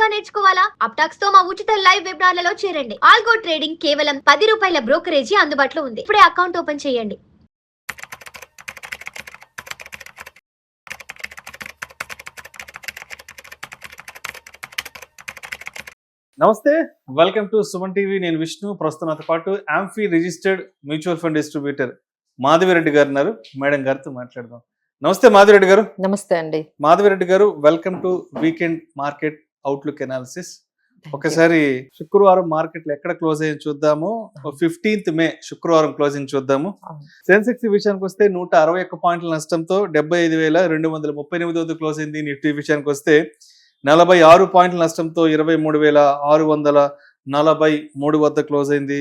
గా నేర్చుకోవాలా? అప్టాక్స్ తో మా ఉచిత లైవ్ వెబినార్లలో చేరండి. ఆల్గో ట్రేడింగ్ కేవలం 10 రూపాయల బ్రోకరేజీ అందుబాటులో ఉంది. ఇప్పుడే అకౌంట్ ఓపెన్ చేయండి. నమస్తే, వెల్కమ్ టు సుమన్ టీవీ. నేను విష్ణు. ప్రస్తుతం నాతో పాటు amphi registered mutual fund distributor Madhavi Reddy గారు ఉన్నారు. మేడం గారితో మాట్లాడదాం. నమస్తే మాధవిరెడ్డి గారు. నమస్తే అండి. మాధవిరెడ్డి గారు, welcome to weekend market outlook analysis. ఒకసారి శుక్రవారం మార్కెట్లు ఎక్కడ క్లోజ్ అయ్యి చూద్దాము. 15th మే శుక్రవారం క్లోజింగ్ చూద్దాము. సెన్సెక్స్ విషయానికి వస్తే 161 పాయింట్ల నష్టంతో 75,238 వద్ద క్లోజ్ అయింది. నిఫ్టీ విషయానికి వస్తే 46 పాయింట్ల నష్టంతో 23,643 వద్ద క్లోజ్ అయింది.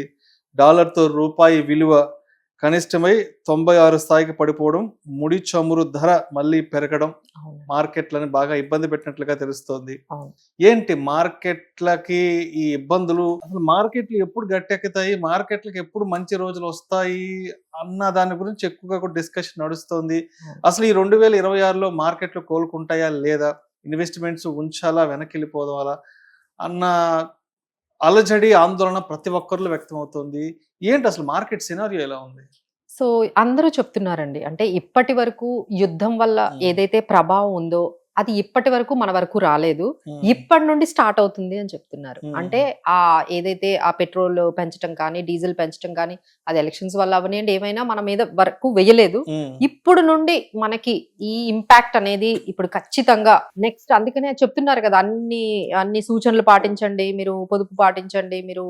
డాలర్తో రూపాయి విలువ కనిష్టమై 96 స్థాయికి పడిపోవడం, ముడి చమురు ధర మళ్ళీ పెరగడం మార్కెట్లను బాగా ఇబ్బంది పెట్టినట్లుగా తెలుస్తోంది. ఏంటి మార్కెట్లకి ఈ ఇబ్బందులు? అసలు మార్కెట్లు ఎప్పుడు గట్టెక్కుతాయి, మార్కెట్లకి ఎప్పుడు మంచి రోజులు వస్తాయి అన్న దాని గురించి ఎక్కువగా కూడా డిస్కషన్ నడుస్తోంది. అసలు ఈ 2026లో మార్కెట్లు కోలుకుంటాయా లేదా, ఇన్వెస్ట్మెంట్స్ ఉంచాలా, వెనక్కి వెళ్ళిపోవాలా అన్న అలజడి, ఆందోళన ప్రతి ఒక్కరిలో వ్యక్తం అవుతుంది. ఏంటి అసలు మార్కెట్ సినారియో ఎలా ఉంది? సో అందరూ చెప్తున్నారండి, అంటే ఇప్పటి వరకు యుద్ధం వల్ల ఏదైతే ప్రభావం ఉందో అది ఇప్పటి వరకు మన వరకు రాలేదు, ఇప్పటి నుండి స్టార్ట్ అవుతుంది అని చెప్తున్నారు. అంటే ఆ ఏదైతే ఆ పెట్రోల్ పెంచడం కానీ, డీజిల్ పెంచడం కానీ, అది ఎలక్షన్స్ వల్ల అవనివ్వండి, ఏమైనా మన మీద వరకు వేయలేదు. ఇప్పుడు నుండి మనకి ఈ ఇంపాక్ట్ అనేది ఇప్పుడు ఖచ్చితంగా నెక్స్ట్, అందుకనే చెప్తున్నారు కదా, అన్ని సూచనలు పాటించండి, మీరు పొదుపు పాటించండి, మీరు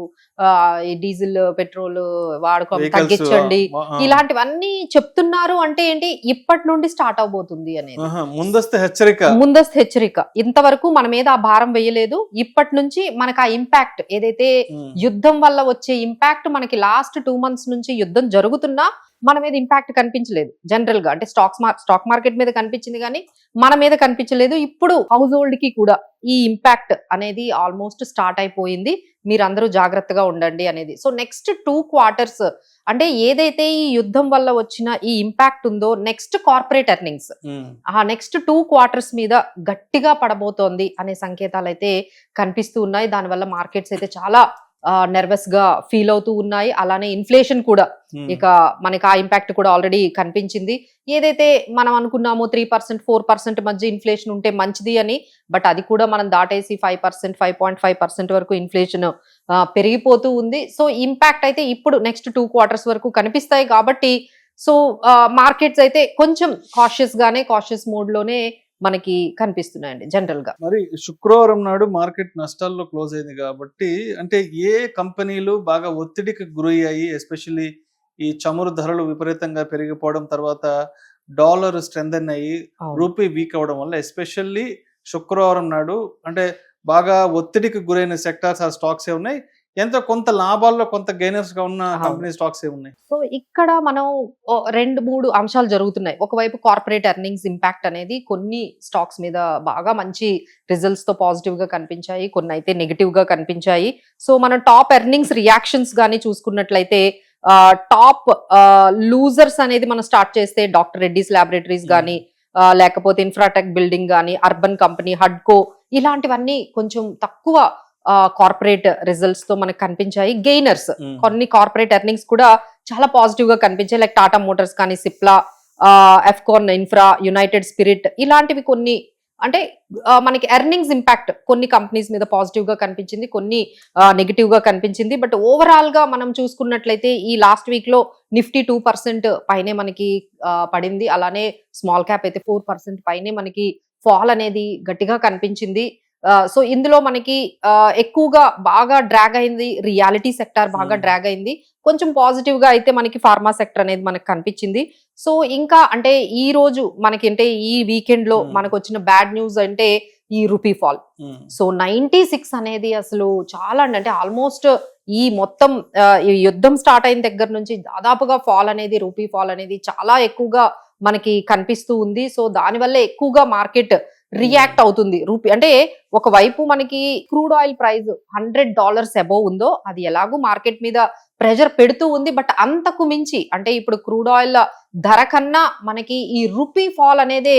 ఈ డీజిల్ పెట్రోల్ వాడకం తగ్గించండి, ఇలాంటివన్నీ చెప్తున్నారు. అంటే ఏంటి, ఇప్పటి నుండి స్టార్ట్ అవబోతుంది అనేది ముందస్తు హెచ్చరిక. ఇంతవరకు మన మీద ఆ భారం వేయలేదు, ఇప్పటి నుంచి మనకు ఆ ఇంపాక్ట్ ఏదైతే యుద్ధం వల్ల వచ్చే ఇంపాక్ట్ మనకి లాస్ట్ 2 months నుంచి యుద్ధం జరుగుతున్నా మన మీద ఇంపాక్ట్ కనిపించలేదు. జనరల్ గా అంటే స్టాక్ మార్కెట్ మీద కనిపించింది కానీ మన మీద కనిపించలేదు. ఇప్పుడు హౌస్ హోల్డ్ కి కూడా ఈ ఇంపాక్ట్ అనేది ఆల్మోస్ట్ స్టార్ట్ అయిపోయింది. మీరందరూ జాగ్రత్తగా ఉండండి అనేది. సో నెక్స్ట్ 2 quarters అంటే ఏదైతే ఈ యుద్ధం వల్ల వచ్చిన ఈ ఇంపాక్ట్ ఉందో, నెక్స్ట్ కార్పొరేట్ ఎర్నింగ్స్ ఆ నెక్స్ట్ 2 quarters మీద గట్టిగా పడబోతోంది అనే సంకేతాలు అయితే కనిపిస్తూ ఉన్నాయి. దానివల్ల మార్కెట్స్ అయితే చాలా నర్వస్ గా ఫీల్ అవుతూ ఉన్నాయి. అలానే ఇన్ఫ్లేషన్ కూడా ఇక మనకి ఆ ఇంపాక్ట్ కూడా ఆల్రెడీ కనిపించింది. ఏదైతే మనం అనుకున్నామో 3%, 4% మధ్య ఇన్ఫ్లేషన్ ఉంటే మంచిది అని, బట్ అది కూడా మనం దాటేసి 5%, 5.5% వరకు ఇన్ఫ్లేషన్ పెరిగిపోతూ ఉంది. సో ఇంపాక్ట్ అయితే ఇప్పుడు నెక్స్ట్ 2 quarters వరకు కనిపిస్తాయి. కాబట్టి సో మార్కెట్స్ అయితే కొంచెం కాషియస్ మోడ్ లోనే మనకి కనిపిస్తున్నాయండి జనరల్ గా. మరి శుక్రవారం నాడు మార్కెట్ నష్టాల్లో క్లోజ్ అయింది కాబట్టి, అంటే ఏ కంపెనీలు బాగా ఒత్తిడికి గురయ్యాయి? ఎస్పెషల్లీ ఈ చమురు ధరలు విపరీతంగా పెరిగిపోవడం, తర్వాత డాలర్ స్ట్రెంథెన్ అయ్యి రూపీ వీక్ అవడం వల్ల ఎస్పెషల్లీ శుక్రవారం నాడు అంటే బాగా ఒత్తిడికి గురైన సెక్టార్స్, ఆ స్టాక్స్ ఏ ఉన్నాయి. ఎంతో కొంత లాభాల్లో కొంత గెయినర్స్ గా ఉన్న కంపెనీ స్టాక్స్ ఏ ఉన్నాయి. సో ఇక్కడ మనం 2-3 అంశాలు జరుగుతున్నాయి. ఒకవైపు కార్పొరేట్ ఎర్నింగ్స్ ఇంపాక్ట్ అనేది కొన్ని స్టాక్స్ మీద బాగా మంచి రిజల్ట్స్ తో పాజిటివ్ గా కనిపించాయి, కొన్ని అయితే నెగిటివ్ గా కనిపించాయి. సో మనం టాప్ ఎర్నింగ్స్ రియాక్షన్స్ గానీ చూసుకున్నట్లయితే టాప్ లూజర్స్ అనేది మనం స్టార్ట్ చేస్తే డాక్టర్ రెడ్డిస్ ల్యాబొరేటరీస్ గానీ, లేకపోతే ఇన్ఫ్రాటెక్ బిల్డింగ్ గానీ, అర్బన్ కంపెనీ, హడ్కో, ఇలాంటివన్నీ కొంచెం తక్కువ కార్పొరేట్ రిజల్ట్స్ తో మనకు కనిపించాయి. గెయినర్స్ కొన్ని కార్పొరేట్ ఎర్నింగ్స్ కూడా చాలా పాజిటివ్ గా కనిపించాయి, లైక్ టాటా మోటార్స్ కానీ, సిప్లా, ఎఫ్కాన్ ఇన్ఫ్రా, యునైటెడ్ స్పిరిట్, ఇలాంటివి కొన్ని. అంటే మనకి ఎర్నింగ్స్ ఇంపాక్ట్ కొన్ని కంపెనీస్ మీద పాజిటివ్ గా కనిపించింది, కొన్ని నెగిటివ్ గా కనిపించింది. బట్ ఓవరాల్ గా మనం చూసుకున్నట్లయితే ఈ లాస్ట్ వీక్ లో నిఫ్టీ 2% పైనే మనకి పడింది. అలానే స్మాల్ క్యాప్ అయితే 4% పైనే మనకి ఫాల్ అనేది గట్టిగా కనిపించింది. సో ఇందులో మనకి ఎక్కువగా బాగా డ్రాగ్ అయింది రియాలిటీ సెక్టార్, బాగా డ్రాగ్ అయింది. కొంచెం పాజిటివ్ గా అయితే మనకి ఫార్మా సెక్టర్ అనేది మనకు కనిపించింది. సో ఇంకా అంటే ఈ రోజు మనకి అంటే ఈ వీకెండ్ లో మనకు వచ్చిన బ్యాడ్ న్యూస్ అంటే ఈ రూపీ ఫాల్. సో 96 అనేది అసలు చాలా అంటే ఆల్మోస్ట్ ఈ మొత్తం ఈ యుద్ధం స్టార్ట్ అయిన దగ్గర నుంచి దాదాపుగా ఫాల్ అనేది, రూపీ ఫాల్ అనేది చాలా ఎక్కువగా మనకి కనిపిస్తూ ఉంది. సో దానివల్ల ఎక్కువగా మార్కెట్ రియాక్ట్ అవుతుంది రూపీ. అంటే ఒకవైపు మనకి క్రూడ్ ఆయిల్ ప్రైస్ $100 అబోవ్ ఉందో అది ఎలాగూ మార్కెట్ మీద ప్రెషర్ పెడుతూ ఉంది. బట్ అంతకు మించి అంటే ఇప్పుడు క్రూడ్ ఆయిల్ ధర కన్నా మనకి ఈ రూపీ ఫాల్ అనేది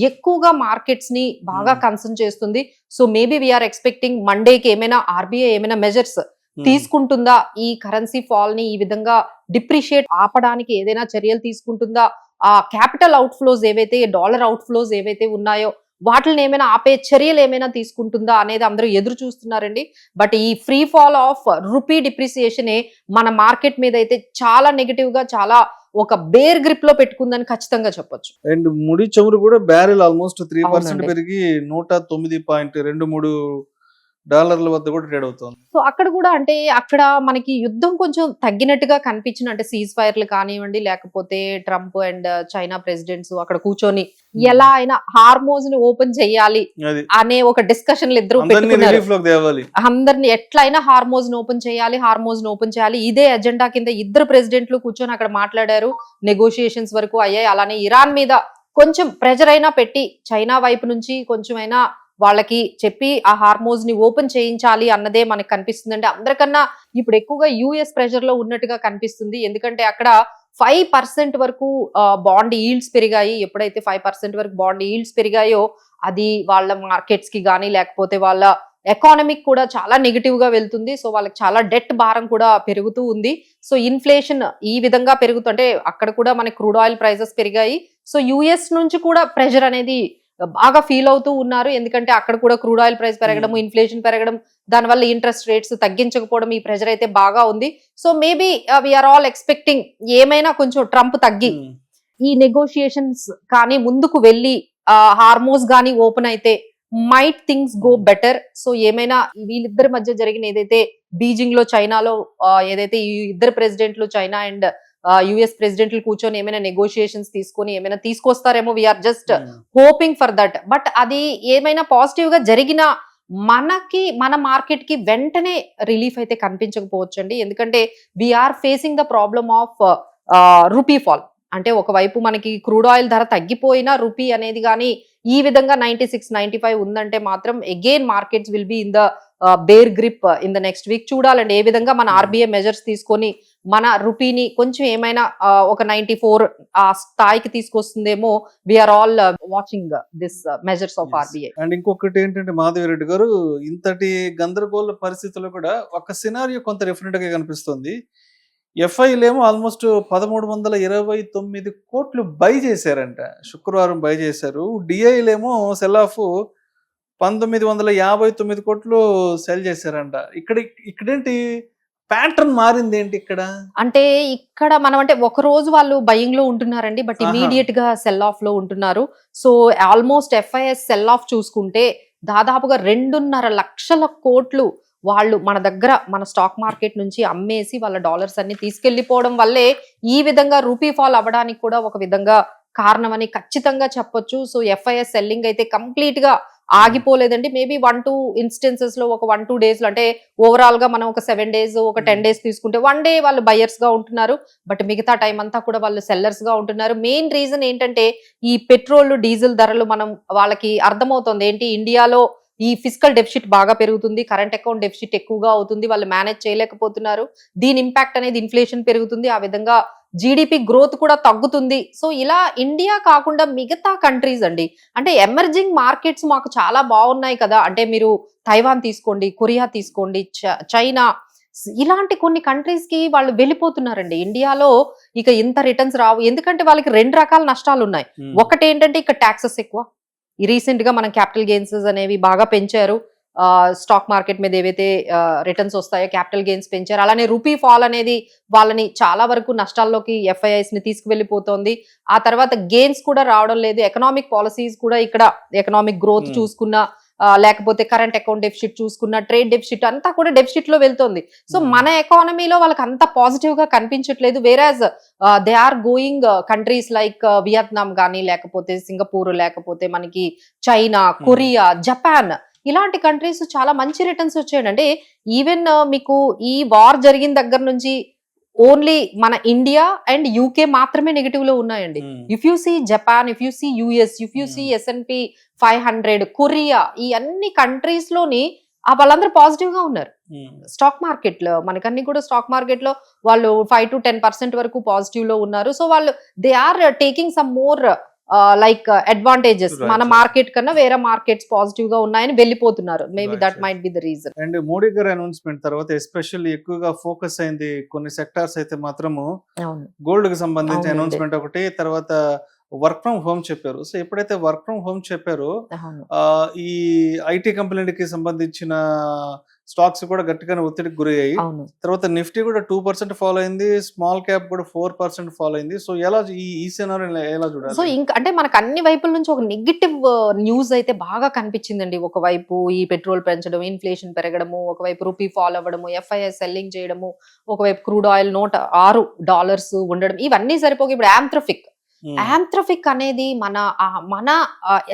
ఎక్కువగా మార్కెట్స్ ని బాగా కన్సర్న్ చేస్తుంది. సో మేబీ వీఆర్ ఎక్స్పెక్టింగ్ మండేకి ఏమైనా ఆర్బీఐ ఏమైనా మెజర్స్ తీసుకుంటుందా, ఈ కరెన్సీ ఫాల్ ని ఈ విధంగా డిప్రిషియేట్ ఆపడానికి ఏదైనా చర్యలు తీసుకుంటుందా, ఆ క్యాపిటల్ అవుట్ ఫ్లోస్ ఏవైతే డాలర్ అవుట్ ఫ్లోస్ ఏవైతే ఉన్నాయో వాటిని ఏమైనా ఆపే చర్యలు ఏమైనా తీసుకుంటుందా అనేది అందరూ ఎదురు చూస్తున్నారండి. బట్ ఈ free fall of rupee depreciation మన మార్కెట్ మీద అయితే చాలా నెగటివ్ గా, చాలా ఒక బేర్ గ్రిప్ లో పెట్టుకుందని ఖచ్చితంగా చెప్పొచ్చు. అండ్ ముడి చమురు కూడా బ్యారెల్ ఆల్మోస్ట్ 3% అవునండి. పెరిగి $109.23 వద్ద కూడా ట్రేడ్ అవుతుంది. సో అక్కడ కూడా అంటే అక్కడ మనకి యుద్ధం కొంచెం తగ్గినట్టుగా కనిపించిన, అంటే సీజ్ ఫైర్లు కానివ్వండి, లేకపోతే ట్రంప్ అండ్ చైనా ప్రెసిడెంట్స్ అక్కడ కూర్చొని ఎలా అయినా హార్మోజ్ ని ఓపెన్ చేయాలి అది అనే ఒక డిస్కషన్లు ఇద్దరు అందరినీ పెట్టుకున్నారు. రిలీఫ్ లోకి తేవాలి. అందరిని ఎట్లయినా హార్మోజ్ ని ఓపెన్ చేయాలి, హార్మోజ్ ని ఓపెన్ చేయాలి, ఇదే ఎజెండా కింద ఇద్దరు ప్రెసిడెంట్లు కూర్చొని అక్కడ మాట్లాడారు. నెగోషియేషన్స్ వరకు అయ్యాయి. అలానే ఇరాన్ మీద కొంచెం ప్రెజర్ అయినా పెట్టి చైనా వైపు నుంచి కొంచెమైనా వాళ్ళకి చెప్పి ఆ హార్మోజ్ ని ఓపెన్ చేయించాలి అన్నదే మనకు కనిపిస్తుంది. అంటే అందరికన్నా ఇప్పుడు ఎక్కువగా యుఎస్ ప్రెషర్ లో ఉన్నట్టుగా కనిపిస్తుంది. ఎందుకంటే అక్కడ 5% వరకు బాండ్ ఈల్డ్స్ పెరిగాయి. ఎప్పుడైతే 5% వరకు బాండ్ ఈల్డ్స్ పెరిగాయో అది వాళ్ళ మార్కెట్స్ కి కానీ లేకపోతే వాళ్ళ ఎకానమిక్ కూడా చాలా నెగిటివ్ గా వెళ్తుంది. సో వాళ్ళకి చాలా డెట్ భారం కూడా పెరుగుతూ ఉంది. సో ఇన్ఫ్లేషన్ ఈ విధంగా పెరుగుతుంటే అక్కడ కూడా మనకి క్రూడ్ ఆయిల్ ప్రైసెస్ పెరిగాయి. సో యుఎస్ నుంచి కూడా ప్రెషర్ అనేది బాగా ఫీల్ అవుతూ ఉన్నారు. ఎందుకంటే అక్కడ కూడా క్రూడ్ ఆయిల్ ప్రైస్ పెరగడం, ఇన్ఫ్లేషన్ పెరగడం, దానివల్ల ఇంట్రెస్ట్ రేట్స్ తగ్గించకపోవడం, ఈ ప్రెషర్ అయితే బాగా ఉంది. So maybe we're all expecting ఏమైనా కొంచెం ట్రంప్ తగ్గి ఈ నెగోషియేషన్స్ కానీ ముందుకు వెళ్ళి హార్మోస్ గానీ ఓపెన్ అయితే might things go better. So ఏమైనా వీళ్ళిద్దరి మధ్య జరిగిన ఏదైతే బీజింగ్ లో చైనాలో ఏదైతే ఈ ఇద్దరు ప్రెసిడెంట్లు చైనా అండ్ యుఎస్ ప్రెసిడెంట్లు కూర్చొని ఏమైనా నెగోషియేషన్స్ తీసుకొని ఏమైనా తీసుకొస్తారేమో, we're just hoping for that. But అది ఏమైనా పాజిటివ్ గా జరిగినా మన మార్కెట్ కి వెంటనే రిలీఫ్ అయితే కనిపించకపోవచ్చు అండి. ఎందుకంటే we're facing the problem of rupee fall. అంటే ఒకవైపు మనకి క్రూడ్ ఆయిల్ ధర తగ్గిపోయినా రూపీ అనేది కానీ ఈ విధంగా 96-95 ఉందంటే మాత్రం again markets will be in the bear grip in the next week. చూడాలండి ఏ విధంగా మన ఆర్బీఐ మెజర్స్ తీసుకొని మన రూపీని కొంచెం ఏమైనా ఒక 94 ఆ స్థాయికి తీసుకొస్తుందేమో. We are all watching this measures of RBI. And ఇంకొకటి ఏంటంటే మాధవిరెడ్డి గారు, ఇంతటి గందరగోళ పరిస్థితుల్లో కూడా ఒక సినారియో కొంత డిఫరెంట్ గా కనిపిస్తుంది. ఎఫ్ఐలేమో ఆల్మోస్ట్ 1329 కోట్లు బై చేశారంట, శుక్రవారం బై చేశారు. డిఐలేమో సెల్ ఆఫ్ 1959 కోట్లు సెల్ చేశారంట. ఇక్కడేంటి ప్యాటర్న్ మారింది ఏంటి ఇక్కడ? అంటే ఇక్కడ మనం అంటే ఒక రోజు వాళ్ళు బయింగ్ లో ఉంటున్నారండి, బట్ ఇమీడియట్ గా సెల్ ఆఫ్ లో ఉంటున్నారు. So almost FIs sell off చూసుకుంటే దాదాపుగా 2.5 లక్షల కోట్లు వాళ్ళు మన దగ్గర మన స్టాక్ మార్కెట్ నుంచి అమ్మేసి వాళ్ళ డాలర్స్ అన్ని తీసుకెళ్లిపోవడం వల్లే ఈ విధంగా రూపీ ఫాల్ అవ్వడానికి కూడా ఒక విధంగా కారణమని ఖచ్చితంగా చెప్పొచ్చు. సో ఎఫ్ఐఎస్ సెల్లింగ్ అయితే కంప్లీట్ గా ఆగిపోలేదండి. మేబీ 1-2 ఇన్స్టెన్సెస్ లో ఒక 1-2 డేస్ లో, అంటే ఓవరాల్ గా మనం ఒక 7 days ఒక 10 days తీసుకుంటే 1 day వాళ్ళు బయర్స్ గా ఉంటున్నారు, బట్ మిగతా టైం అంతా కూడా వాళ్ళు సెల్లర్స్ గా ఉంటున్నారు. మెయిన్ రీజన్ ఏంటంటే ఈ పెట్రోల్ డీజిల్ ధరలు మనం వాళ్ళకి అర్థమవుతుంది ఏంటి, ఇండియాలో ఈ ఫిజికల్ డెఫిసిట్ బాగా పెరుగుతుంది, కరెంట్ అకౌంట్ డెఫిసిట్ ఎక్కువగా అవుతుంది, వాళ్ళు మేనేజ్ చేయలేకపోతున్నారు. దీని ఇంపాక్ట్ అనేది ఇన్ఫ్లేషన్ పెరుగుతుంది, ఆ విధంగా జీడిపి గ్రోత్ కూడా తగ్గుతుంది. సో ఇలా ఇండియా కాకుండా మిగతా కంట్రీస్ అండి, అంటే ఎమర్జింగ్ మార్కెట్స్ మాకు చాలా బాగున్నాయి కదా, అంటే మీరు తైవాన్ తీసుకోండి, కొరియా తీసుకోండి, చైనా, ఇలాంటి కొన్ని కంట్రీస్ కి వాళ్ళు వెళ్ళిపోతున్నారండి. ఇండియాలో ఇక ఇంత రిటర్న్స్ రావు, ఎందుకంటే వాళ్ళకి 2 రకాల నష్టాలు ఉన్నాయి. ఒకటి ఏంటంటే ఇక్కడ ట్యాక్సెస్ ఎక్కువ, రీసెంట్ గా మనం క్యాపిటల్ గెయిన్స్ అనేవి బాగా పెంచారు, స్టాక్ మార్కెట్ మీద ఏవైతే రిటర్న్స్ వస్తాయో క్యాపిటల్ గెయిన్స్ పెంచారు. అలానే రూపీ ఫాల్ అనేది వాళ్ళని చాలా వరకు నష్టాల్లోకి ఎఫ్ఐఐస్ ని తీసుకువెళ్ళిపోతోంది. ఆ తర్వాత గెయిన్స్ కూడా రావడం లేదు. ఎకనామిక్ పాలసీస్ కూడా ఇక్కడ ఎకనామిక్ గ్రోత్ చూసుకున్నా, లేకపోతే కరెంట్ అకౌంట్ డెఫిసిట్ చూసుకున్న, ట్రేడ్ డెఫిసిట్ అంతా కూడా డెఫిసిట్ లో వెళ్తుంది. సో మన ఎకానమీలో వాళ్ళకి అంత పాజిటివ్ గా కనిపించట్లేదు. Whereas they are going countries like Vietnam కానీ, లేకపోతే సింగపూర్, లేకపోతే మనకి చైనా, కొరియా, జపాన్, ఇలాంటి కంట్రీస్ చాలా మంచి రిటర్న్స్ వచ్చాయండి. అంటే ఈవెన్ మీకు ఈ వార్ జరిగిన దగ్గర నుంచి ఓన్లీ మన ఇండియా అండ్ యూకే మాత్రమే నెగిటివ్ లో ఉన్నాయండి. If you see Japan, if you see US, if you see S&P 500, Korea, ఈ అన్ని కంట్రీస్ లోని వాళ్ళందరూ పాజిటివ్ గా ఉన్నారు. స్టాక్ మార్కెట్ లో మనకన్నీ కూడా స్టాక్ మార్కెట్ లో వాళ్ళు 5 to 10% వరకు పాజిటివ్ లో ఉన్నారు. సో వాళ్ళు they are taking some more like advantages. మన మార్కెట్ కన్నా వేరే మార్కెట్స్ పాజిటివ్ గా ఉన్నాయని వెళ్ళిపోతున్నారు. Maybe that might be the reason. And Modi గారి అనౌన్స్మెంట్ తర్వాత ఎస్పెషల్లీ ఎక్కువగా ఫోకస్ అయింది కొన్ని సెక్టార్స్ అయితే మాత్రము గోల్డ్ కి సంబంధించి అనౌన్స్మెంట్ ఒకటి, తర్వాత వర్క్ ఫ్రమ్ హోమ్ చెప్పారు. సో ఎప్పుడైతే వర్క్ ఫ్రమ్ హోమ్ చెప్పారో ఈ ఐటీ కంపెనీలకి సంబంధించిన స్టాక్స్ కూడా గట్టిగానే ఒత్తిడికి గురయ్యాయి. తర్వాత నిఫ్టీ కూడా 2% ఫాలో అయింది, స్మాల్ క్యాప్ కూడా 4% ఫాలో అయింది. సో ఎలా ఈ సినారియో ఎలా చూడాలి? సో ఇంకా అంటే మనకు అన్ని వైపుల నుంచి ఒక నెగిటివ్ న్యూస్ అయితే బాగా కనిపించిందండి. ఒకవైపు ఈ పెట్రోల్ పెంచడం, ఇన్ఫ్లేషన్ పెరగడము, ఒకవైపు రూపీ ఫాల్ అవ్వడము, FII సెల్లింగ్ చేయడము, ఒకవైపు క్రూడ్ ఆయిల్ నోట్ $6 ఉండడం, ఇవన్నీ సరిపోక ఇప్పుడు యాంథ్రఫిక్ అనేది మన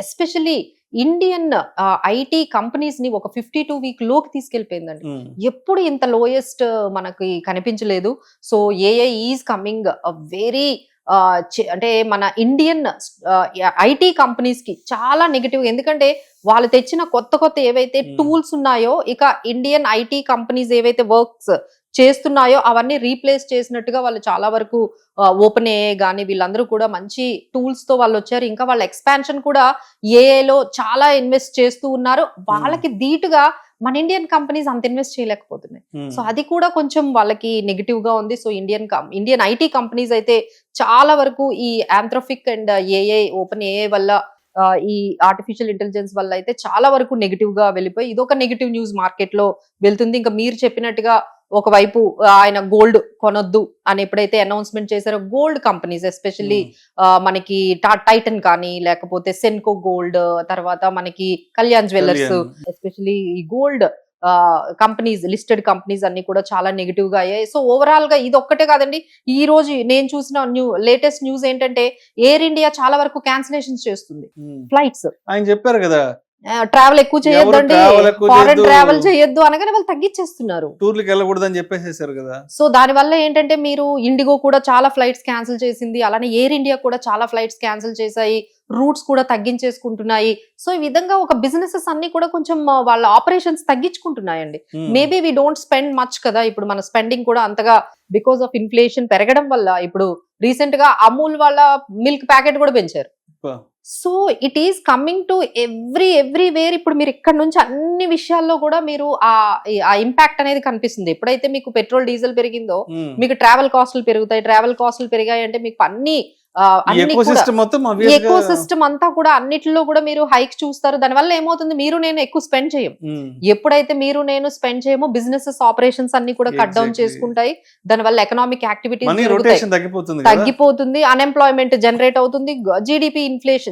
ఎస్పెషల్లీ ఇండియన్ ఐటీ కంపెనీస్ ని ఒక 52 వీక్ లోకి తీసుకెళ్లిపోయిందండి. ఎప్పుడు ఇంత లోయెస్ట్ మనకి కనిపించలేదు. So AI is coming very అంటే మన ఇండియన్ ఐటీ కంపెనీస్ కి చాలా నెగిటివ్. ఎందుకంటే వాళ్ళు తెచ్చిన కొత్త ఏవైతే టూల్స్ ఉన్నాయో, ఇక ఇండియన్ ఐటీ కంపెనీస్ ఏవైతే వర్క్స్ చేస్తున్నాయో అవన్నీ రీప్లేస్ చేసినట్టుగా వాళ్ళు చాలా వరకు ఓపెన్ AI గానీ వీళ్ళందరూ కూడా మంచి టూల్స్ తో వాళ్ళు వచ్చారు. ఇంకా వాళ్ళ ఎక్స్పాన్షన్ కూడా AI లో చాలా ఇన్వెస్ట్ చేస్తూ ఉన్నారు. వాళ్ళకి ధీటుగా మన ఇండియన్ కంపెనీస్ అంత ఇన్వెస్ట్ చేయలేకపోతున్నాయి. సో అది కూడా కొంచెం వాళ్ళకి నెగిటివ్ గా ఉంది. సో ఇండియన్ ఐటీ కంపెనీస్ అయితే చాలా వరకు ఈ యాంథ్రోఫిక్ అండ్ ఓపెన్ AI వల్ల, ఈ ఆర్టిఫిషియల్ ఇంటెలిజెన్స్ వల్ల అయితే చాలా వరకు నెగిటివ్ గా వెళ్ళిపోయి ఇదొక నెగిటివ్ న్యూస్ మార్కెట్ లో వెళ్తుంది. ఇంకా మీరు చెప్పినట్టుగా ఒకవైపు ఆయన గోల్డ్ కొనొద్దు అని ఎప్పుడైతే అనౌన్స్మెంట్ చేశారో, గోల్డ్ కంపెనీస్ ఎస్పెషల్లీ మనకి టైటన్ కానీ, లేకపోతే సెన్కో గోల్డ్, తర్వాత మనకి కళ్యాణ్ జ్యువెలర్స్, ఎస్పెషల్లీ ఈ గోల్డ్ కంపెనీస్, లిస్టెడ్ కంపెనీస్ అన్ని కూడా చాలా నెగిటివ్ గా అయ్యాయి. సో ఓవరాల్ గా ఇది ఒక్కటే కాదండి, ఈ రోజు నేను చూసిన లేటెస్ట్ న్యూస్ ఏంటంటే ఎయిర్ ఇండియా చాలా వరకు క్యాన్సిలేషన్స్ చేస్తుంది ఫ్లైట్స్. ఆయన చెప్పారు కదా ట్రావెల్ ఎక్కువ చేయొద్దండి, ఫారెన్ ట్రావెల్ చేయొద్దు అనగానే వాళ్ళు తగ్గించేస్తున్నారు, టూర్లకు వెళ్ళకూడదు అని చెప్పేసేసారు కదా. సో దాని వల్ల ఏంటంటే మీరు ఇండిగో కూడా చాలా ఫ్లైట్స్ క్యాన్సిల్ చేసింది, అలానే ఎయిర్ ఇండియా కూడా చాలా ఫ్లైట్స్ క్యాన్సిల్ చేశాయి, రూట్స్ కూడా తగ్గించేసుకుంటున్నాయి. సో ఈ విధంగా ఒక బిజినెసెస్ అన్ని కూడా కొంచెం వాళ్ళ ఆపరేషన్స్ తగ్గించుకుంటున్నాయండి. Maybe we don't spend much కదా, ఇప్పుడు మన స్పెండింగ్ కూడా అంతగా బికాస్ ఆఫ్ ఇన్ఫ్లేషన్ పెరగడం వల్ల. ఇప్పుడు రీసెంట్ గా అమూల్ వాళ్ళ మిల్క్ ప్యాకెట్ కూడా పెంచారు. So it is coming to everywhere. ఇప్పుడు మీరు ఇక్కడ నుంచి అన్ని విషయాల్లో కూడా మీరు ఆ ఇంపాక్ట్ అనేది కనిపిస్తుంది. ఎప్పుడైతే మీకు పెట్రోల్ డీజిల్ పెరిగిందో మీకు ట్రావెల్ కాస్టులు పెరుగుతాయి, ట్రావెల్ కాస్టులు పెరిగాయి అంటే మీకు ఎకో సిస్టమ్ అంతా కూడా అన్నిటిలో కూడా మీరు హైక్ చూస్తారు. దానివల్ల ఏమవుతుంది, మీరు నేను ఎక్కువ స్పెండ్ చేయం. ఎప్పుడైతే మీరు నేను స్పెండ్ చేయమో బిజినెసెస్ ఆపరేషన్స్ అన్ని కూడా కట్ డౌన్ చేసుకుంటాయి. దానివల్ల ఎకనామిక్ యాక్టివిటీస్ తగ్గిపోతుంది, అన్ఎంప్లాయ్మెంట్ జనరేట్ అవుతుంది,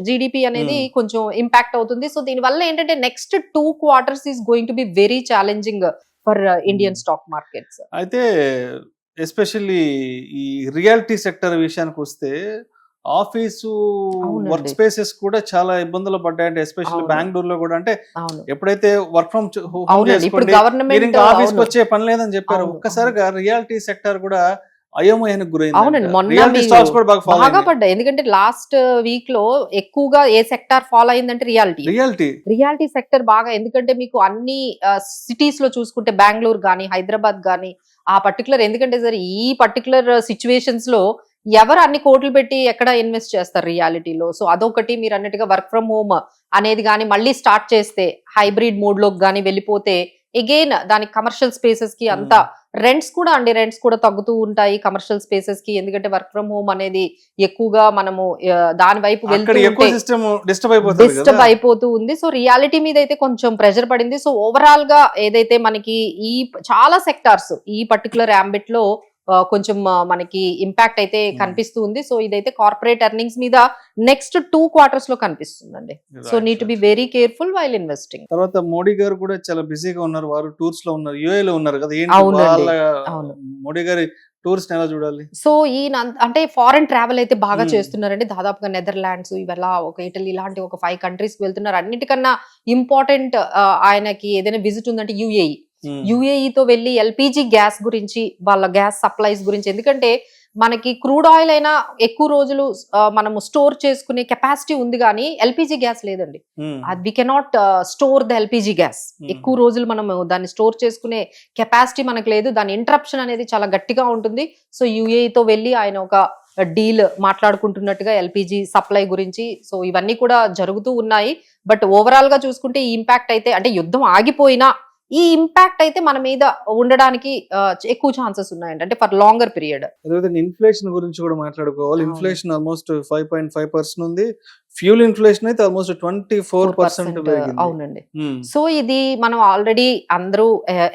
జీడిపి అనేది కొంచెం ఇంపాక్ట్ అవుతుంది. సో దీనివల్ల ఏంటంటే next 2 quarters is going to be very challenging for Indian stock markets. అయితే ఎస్పెషల్లీ ఈ రియాలిటీ సెక్టర్ విషయానికి వస్తే ఆఫీసు వర్క్ స్పేసెస్ కూడా చాలా ఇబ్బందులు పడ్డాయంటే, ఎస్పెషల్లీ బెంగళూరులో కూడా. అంటే ఎప్పుడైతే వర్క్ ఫ్రమ్ హోమ్ చేసుకోండి, ఆఫీస్కి వచ్చే పని లేదని చెప్పారు, ఒక్కసారిగా రియాలిటీ సెక్టర్ కూడా అయోమయానికి గురైంది. అవునండి, బాగా పడ్డాయి. ఎందుకంటే లాస్ట్ వీక్ లో ఎక్కువగా ఏ సెక్టార్ ఫాలో అయిందంటే రియాలిటీ సెక్టర్ బాగా. ఎందుకంటే మీకు అన్ని సిటీస్ లో చూసుకుంటే బెంగళూరు గానీ, హైదరాబాద్ గానీ, ఆ పర్టికులర్, ఎందుకంటే సార్ ఈ పర్టికులర్ సిచ్యువేషన్స్ లో ఎవరు అన్ని కోట్లు పెట్టి ఎక్కడ ఇన్వెస్ట్ చేస్తారు రియాలిటీలో. సో అదొకటి. మీరు అన్నట్టుగా వర్క్ ఫ్రమ్ హోమ్ అనేది కానీ మళ్ళీ స్టార్ట్ చేస్తే, హైబ్రిడ్ మోడ్ లోకి కానీ వెళ్ళిపోతే అగైన్ దానికి కమర్షియల్ స్పేసెస్ కి అంతా రెంట్స్ కూడా తగ్గుతూ ఉంటాయి కమర్షియల్ స్పేసెస్ కి. ఎందుకంటే వర్క్ ఫ్రమ్ హోమ్ అనేది ఎక్కువగా మనము దాని వైపు డిస్టర్బ్ అయిపోతూ ఉంది. సో రియాలిటీ మీద అయితే కొంచెం ప్రెషర్ పడింది. సో ఓవరాల్ గా ఏదైతే మనకి ఈ చాలా సెక్టార్స్ ఈ పర్టికులర్ అంబిట్ లో కొంచెం మనకి ఇంపాక్ట్ అయితే కనిపిస్తూ ఉంది. సో ఇదైతే కార్పొరేట్ ఎర్నింగ్స్ మీద నెక్స్ట్ 2 quarters లో కనిపిస్తుందండి. So need to be very careful while investing. తర్వాత మోడీ గారు కూడా చాలా బిజీగా ఉన్నారు, వారు టూర్స్ లో ఉన్నారు, యుఏ లో ఉన్నారు కదా. మోడీ గారి టూర్స్ ఎలా చూడాలి? సో అంటే ఫారెన్ ట్రావెల్ అయితే బాగా చేస్తున్నారండి. దాదాపుగా నెదర్లాండ్స్, ఇవల్ల ఒక ఇటలీ, ఇలాంటి ఒక 5 countries కి వెళ్తున్నారు. అన్నిటికన్నా ఇంపార్టెంట్ ఆయనకి ఏదైనా విజిట్ ఉందంటే UAE. యుఏఈతో వెళ్ళి ఎల్పిజి గ్యాస్ గురించి, వాళ్ళ గ్యాస్ సప్లైస్ గురించి, ఎందుకంటే మనకి క్రూడ్ ఆయిల్ అయినా ఎక్కువ రోజులు మనము స్టోర్ చేసుకునే కెపాసిటీ ఉంది, కానీ ఎల్పిజి గ్యాస్ లేదండి. We cannot store the LPG gas. ఎక్కువ రోజులు మనం దాన్ని స్టోర్ చేసుకునే కెపాసిటీ మనకు లేదు. దాని ఇంటరప్షన్ అనేది చాలా గట్టిగా ఉంటుంది. సో యుఏఈతో వెళ్ళి ఆయన ఒక డీల్ మాట్లాడుకుంటున్నట్టుగా ఎల్పిజి సప్లై గురించి. సో ఇవన్నీ కూడా జరుగుతూ ఉన్నాయి. బట్ ఓవరాల్ గా చూసుకుంటే ఈ ఇంపాక్ట్ అయితే, అంటే యుద్ధం ఆగిపోయినా ఈ ఇంపాక్ట్ అయితే మన మీద ఉండడానికి ఎక్కువ ఛాన్సెస్ ఉన్నాయండి, అంటే ఫర్ లాంగర్ పీరియడ్. అదేవిధంగా ఇన్ఫ్లేషన్ గురించి కూడా మాట్లాడుకోవాలి. ఇన్ఫ్లేషన్ ఆల్మోస్ట్ 5.5% ఉంది. ఫ్యూల్ ఇన్ఫ్లేషన్ అయితే ఆల్మోస్ట్ 24% పెరిగింది. అవునండి. సో ఇది మనం ఆల్రెడీ అందరూ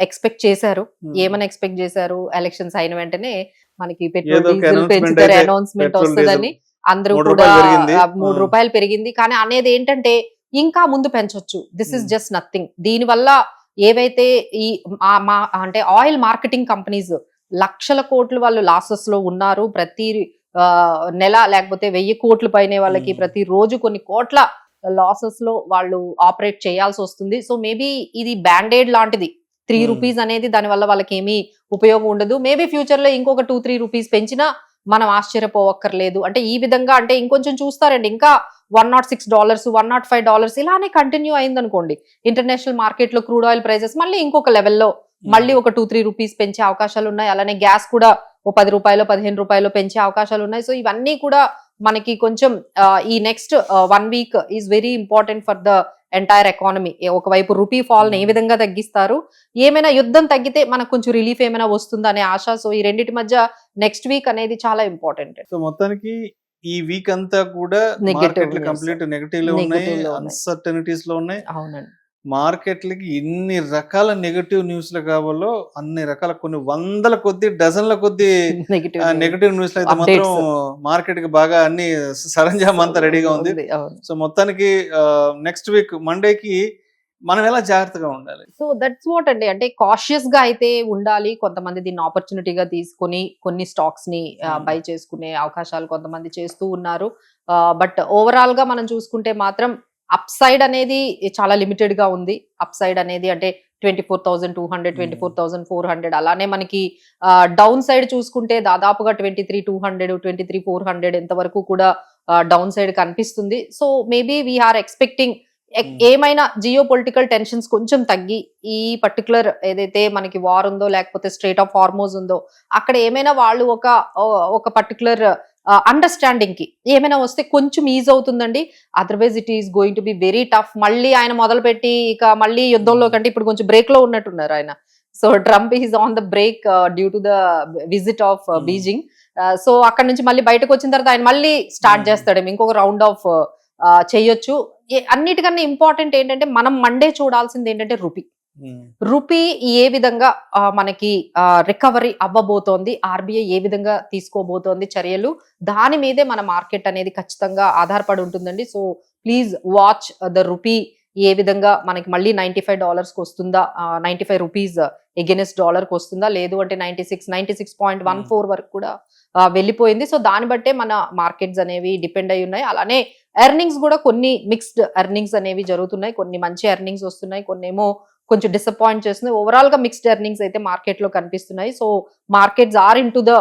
ఎక్స్పెక్ట్ చేశారు. ఏమని ఎక్స్పెక్ట్ చేశారు? ఎలక్షన్స్ అయిన వెంటనే మనకి పెట్రోల్ డీజిల్ పెంచుతారు, అనౌన్స్మెంట్ వస్తుందని అందరూ కూడా 3 రూపాయలు పెరిగింది. కానీ అనేది ఏంటంటే ఇంకా ముందు పెంచొచ్చు. This is just nothing. దీని వల్ల ఏవైతే ఈ అంటే ఆయిల్ మార్కెటింగ్ కంపెనీస్ లక్షల కోట్లు వాళ్ళు లాసెస్ లో ఉన్నారు. ప్రతి నెల లేకపోతే 1000 కోట్ల పైనే వాళ్ళకి ప్రతి రోజు కొన్ని కోట్ల లాసెస్ లో వాళ్ళు ఆపరేట్ చేయాల్సి వస్తుంది. సో మేబీ ఇది బ్యాండేడ్ లాంటిది. 3 రూపీస్ అనేది దాని వల్ల వాళ్ళకి ఏమీ ఉపయోగం ఉండదు. మేబీ ఫ్యూచర్ లో ఇంకొక 2-3 రూపీస్ పెంచినా మనం ఆశ్చర్యపోవక్కర్లేదు. అంటే ఈ విధంగా అంటే ఇంకొంచెం చూస్తారండి, ఇంకా $106, $105 ఇలానే కంటిన్యూ అయింది అనుకోండి, ఇంటర్నేషనల్ మార్కెట్ లో క్రూడ్ ఆయిల్ ప్రైసెస్ మళ్ళీ ఇంకొక లెవెల్లో మళ్ళీ ఒక 2-3 రూపీస్ పెంచే అవకాశాలు ఉన్నాయి. అలానే గ్యాస్ కూడా ఓ 10 రూపాయలు 15 రూపాయలు పెంచే అవకాశాలు ఉన్నాయి. సో ఇవన్నీ కూడా మనకి కొంచెం ఈ next 1 week is very important for the entire economy. ఒకవైపు రూపీ ఫాల్ ఏ విధంగా తగ్గిస్తారు, ఏమైనా యుద్ధం తగ్గితే మనకు కొంచెం రిలీఫ్ ఏమైనా వస్తుందా అనే ఆశ. సో ఈ రెండింటి మధ్య నెక్స్ట్ వీక్ అనేది చాలా ఇంపార్టెంట్. సో మొత్తానికి ఈ వీక్ అంతా కూడా మార్కెట్లు కంప్లీట్ నెగటివ్ లో ఉన్నాయి, అన్సర్టనిటీస్ లో ఉన్నాయి. అవునండి. మార్కెట్లకి ఎన్ని రకాల నెగటివ్ న్యూస్లు కావాలో అన్ని రకాల, కొన్ని వందల కొద్ది, డజన్ల కొద్ది నెగటివ్ న్యూస్లు అయితే మాత్రం మార్కెట్ కి బాగా అన్ని సరంజామా అంతా రెడీగా ఉంది. సో మొత్తానికి నెక్స్ట్ వీక్ మండేకి మనం ఎలా జాగ్రత్తగా ఉండాలి? సో దట్స్ వాట్ అండి, అంటే కాషియస్ గా అయితే ఉండాలి. కొంతమంది దీన్ని ఆపర్చునిటీగా తీసుకొని కొన్ని స్టాక్స్ ని బై చేసుకునే అవకాశాలు కొంతమంది చేస్తూ ఉన్నారు. బట్ ఓవరాల్ గా మనం చూసుకుంటే మాత్రం అప్ సైడ్ అనేది చాలా లిమిటెడ్ గా ఉంది. అప్ సైడ్ అనేది అంటే 24,200, 24,400. అలానే మనకి డౌన్ సైడ్ చూసుకుంటే దాదాపుగా 23,200, 23,400 ఎంతవరకు కూడా డౌన్ సైడ్ కనిపిస్తుంది. సో మేబీ వీఆర్ ఎక్స్పెక్టింగ్ ఏమైనా జియో పొలిటికల్ టెన్షన్స్ కొంచెం తగ్గి, ఈ పర్టికులర్ ఏదైతే మనకి వార్ ఉందో లేకపోతే స్ట్రేట్ ఆఫ్ హార్మోజ్ ఉందో అక్కడ ఏమైనా వాళ్ళు ఒక పర్టికులర్ అండర్స్టాండింగ్ కి ఏమైనా వస్తే కొంచెం ఈజ్ అవుతుందండి. Otherwise it is going to be very tough. మళ్ళీ ఆయన మొదలుపెట్టి ఇక మళ్ళీ యుద్ధంలో కంటే ఇప్పుడు కొంచెం బ్రేక్ లో ఉన్నట్టున్నారు ఆయన. So Trump is on the break due to the visit of Beijing. So అక్కడ నుంచి మళ్ళీ బయటకు వచ్చిన తర్వాత ఆయన మళ్ళీ స్టార్ట్ చేస్తాడేమో, ఇంకొక రౌండ్ ఆఫ్ చేయొచ్చు. అన్నిటికన్నా ఇంపార్టెంట్ ఏంటంటే మనం మండే చూడాల్సింది ఏంటంటే రూపీ ఏ విధంగా మనకి రికవరీ అవ్వబోతోంది, ఆర్బీఐ ఏ విధంగా తీసుకోబోతోంది చర్యలు, దాని మీదే మన మార్కెట్ అనేది ఖచ్చితంగా ఆధారపడి ఉంటుందండి. So please watch the rupee ఏ విధంగా మనకి మళ్ళీ $95 వస్తుందా, 95 రూపీస్ ఎగెనెస్ట్ డాలర్ కి వస్తుందా, లేదు అంటే 96.14 వరకు కూడా వెళ్ళిపోయింది. సో దాన్ని బట్టే మన మార్కెట్స్ అనేవి డిపెండ్ అయి ఉన్నాయి. అలానే ఎర్నింగ్స్ కూడా కొన్ని మిక్స్డ్ ఎర్నింగ్స్ అనేవి జరుగుతున్నాయి. కొన్ని మంచి ఎర్నింగ్స్ వస్తున్నాయి, కొన్ని ఏమో కొంచెం డిసప్పాయింట్ చేస్తున్నాయి. ఓవరాల్ గా మిక్స్డ్ ఎర్నింగ్స్ అయితే మార్కెట్ లో కనిపిస్తున్నాయి. So markets are into the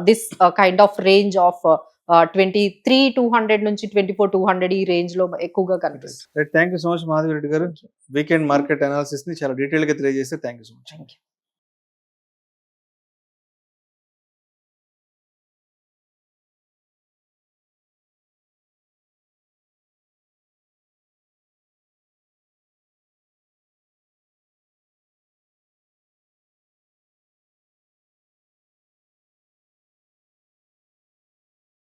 this kind of range of 23,200 నుంచి 24,200 ఈ రేంజ్ లో ఎక్కువగా కనిపిస్తుంది. Thank you so much Madhavi Reddy గారు. వీకెండ్ మార్కెట్ అనాలిసిస్ ని చాలా డీటెయిల్ గా తెలియజేస్తే థ్యాంక్ యూ సో మచ్.